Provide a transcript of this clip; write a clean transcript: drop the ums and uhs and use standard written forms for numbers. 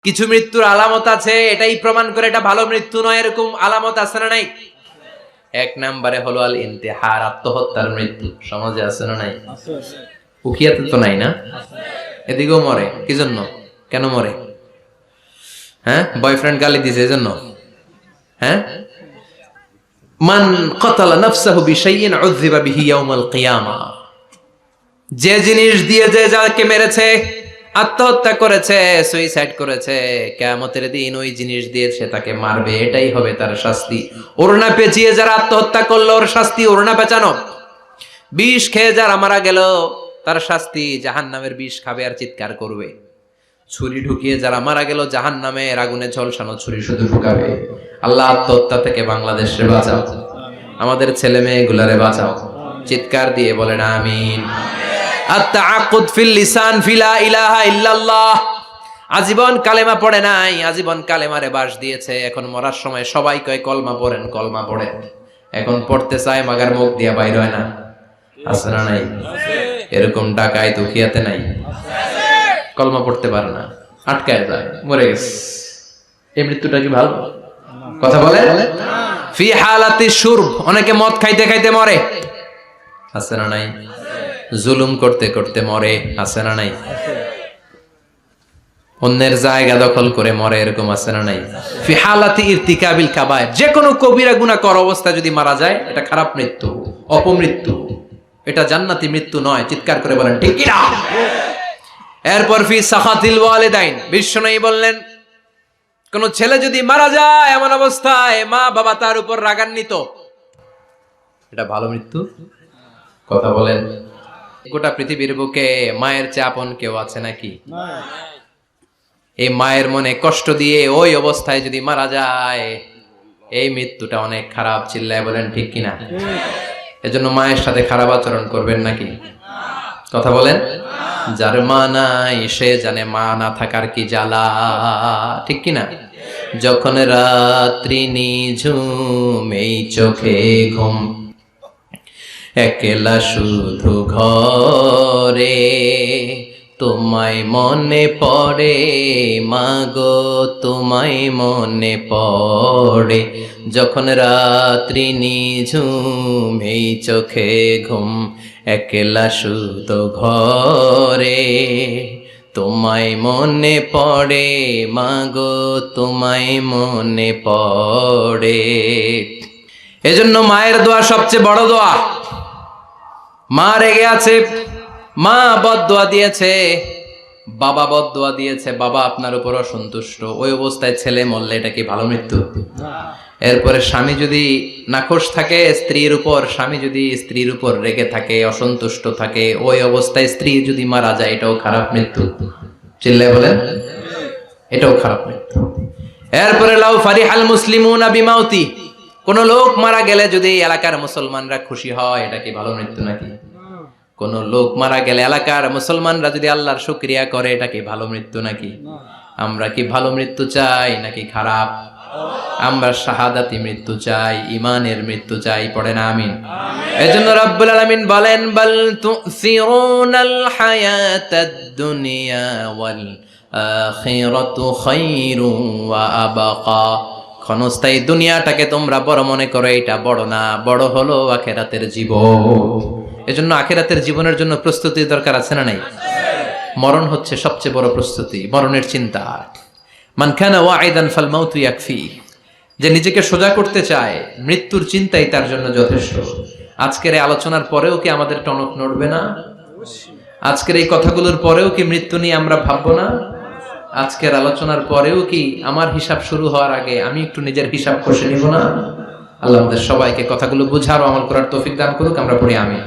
কিছু মৃত্যুর আলামত আছে, এটাই প্রমাণ করে এটা ভালো মৃত্যু নয়, এরকম আলামত আছে না নাই? এক নম্বরে হলো আল ইন্তেহার, আত্মহত্যার মৃত্যু। সমাজে আছে না নাই? উখিয়াতে তো নাই না? এদিকেও মরে, কি জন্য? কেন মরে? হ্যাঁ, বয়ফ্রেন্ড গালি দিছে এজন্য? হ্যাঁ, মান ক্বাতালা নাফসাহু বিশাইইন উযযিবা বিহি ইয়াউমাল কিয়ামা। যে জিনিস দিয়ে যে যাকে মেরেছে, আত্মহত্যা করেছে, সুইসাইড করেছে, কিয়ামতের দিন ওই জিনিস দিয়ে সে তাকে মারবে, এটাই হবে তার শাস্তি। ওড়না পেঁচিয়ে যারা আত্মহত্যা করলো ওর শাস্তি ওড়না পেঁচানো। বিষ খেয়ে যারা মারা গেল তার শাস্তি জাহান্নামের বিষ খাবে আর চিৎকার করবে। ছুরি ঢুকিয়ে যারা মারা গেল জাহান্নামের আগুনে ঝলসানো ছুরি শুধু ঢুকাবে। আল্লাহ আত্মহত্যা থেকে বাংলাদেশে বাঁচাও, আমাদের ছেলে মেয়েগুলারে বাঁচাও। চিৎকার দিয়ে বলেন আমিন। আত-তাআক্কুদ ফিল লিসান ফিলা ইলাহা ইল্লাল্লাহ। আজীবন কালেমা পড়ে নাই, আজীবন কালেমারে বাস দিয়েছে, এখন মরার সময় সবাই কয় কলমা পড়েন, কলমা পড়েন। এখন পড়তে চায় মাগার মুখ দিয়া বাইর হয় না। আছে না নাই? এরকম ডাকায় দুখিয়াতে নাই? কলমা পড়তে পারে না, আটকায় যায়, মরে গেছে। এই মৃত্যুটা কি ভালো? কথা বলে ফি হালাতি শুরব, অনেকে মদ খাইতে খাইতে মরে। আছে না নাই? জুলুম করতে করতে মরে। আছে না নাই? অন্যের জায়গা দখল করে মরে, এরকম আছে না নাই? ফি হালাতি ইরতিকাবিল কাবায়ের, যে কোনো কবিরা গুনাহ করা অবস্থায় যদি মারা যায় এটা খারাপ মৃত্যু, অপমৃত্যু, এটা জান্নাতি মৃত্যু নয়। চিৎকার করে বলেন ঠিক কি না? এরপর ফি সাখাতিল ওয়ালিদাইন, বিশ্বনবী বললেন কোন ছেলে যদি মারা যায় এমন অবস্থায় মা বাবা তার উপর রাগান্বিত, এটা ভালো মৃত্যু? কথা বলেন। গোটা পৃথিবীর বুকে মায়ের চেয়ে আপন কেউ আছে নাকি? এই মায়ের মনে কষ্ট দিয়ে ওই অবস্থায় যদি মারা যায়, এই মৃত্যুটা অনেক খারাপ। চিল্লায় বলেন ঠিক কিনা? এজন্য মায়ের সাথে খারাপ আচরণ করবেন নাকি? কথা বলেন। যার মা নাই সে জানে মা না থাকার কি জ্বালা, ঠিক কিনা? যখন রাত্রি নিঝুম এই চোখে ঘুম, একলা শুধু ঘরে, তোমায় মনে পড়ে মাগো, তোমায় মনে পড়ে। যখন রাত্রি নিঝুম এই চোখে ঘুম, একলা শুধু ঘরে, তোমায় মনে পড়ে মাগো, তোমায় মনে পড়ে। এজন্য মায়ের দোয়া সবচেয়ে বড় দোয়া। মা রেগে আছে, মা বদদোয়া দিয়েছে, বাবা বদদোয়া দিয়েছে, বাবা আপনার উপর অসন্তুষ্ট, ওই অবস্থায় ছেলে মরলে এটা কি ভালো মৃত্যু? এরপরে স্বামী যদি নাখোশ থাকে স্ত্রীর উপর, স্বামী যদি স্ত্রীর উপর রেগে থাকে, অসন্তুষ্ট থাকে, ওই অবস্থায় স্ত্রী যদি মারা যায় এটাও খারাপ মৃত্যু। চিল্লায় বলেন এটাও খারাপ মৃত্যু। এরপরে লাউ ফারিহাল মুসলিমুনা বিমাউতি, কোন লোক মারা গেলে যদি এলাকার মুসলমানরা খুশি হয়, এটা কি ভালো মৃত্যু নাকি? কোন লোক মারা গেলে এলাকার মুসলমানরা যদি আল্লাহর শুকরিয়া করে, এটা কি ভালো মৃত্যু নাকি? আমরা কি ভালো মৃত্যু চাই নাকি খারাপ? আমরা শাহাদাতি মৃত্যু চাই, ঈমানের মৃত্যু চাই। পড়েন আমিন। এজন্য রব্বুল আলামিন বলেন বাল তুসিরুনাল হায়াতাদ দুনিয়া ওয়াল আখিরাতু খায়রুন ওয়া আবকা। ক্ষণস্থায়ী দুনিয়াটাকে তোমরা বড় মনে করো, এটা বড় না, বড় হলো আখিরাতের জীবন। এজন্য আখিরাতের জীবনের জন্য প্রস্তুতি দরকার, আছে না নাই? মরণ হচ্ছে সবচেয়ে বড় প্রস্তুতি, মরণের চিন্তা। মান কানা ওয়াইদান ফাল মাউতু ইয়াকফি, যে নিজেকে সোজা করতে চায় মৃত্যুর চিন্তাই তার জন্য যথেষ্ট। আজকের এই আলোচনার পরেও কি আমাদের টনক নড়বে না? আজকের এই কথাগুলোর পরেও কি মৃত্যু নিয়ে আমরা ভাববো না? আজকের আলোচনার পরেও কি আমার হিসাব শুরু হওয়ার আগে আমি একটু নিজের হিসাব কষে নিব না? আল্লাহ আমাদের সবাইকে কথাগুলো বুঝার ও আমল করার তৌফিক দান করুক। আমরা পড়ি আমিন।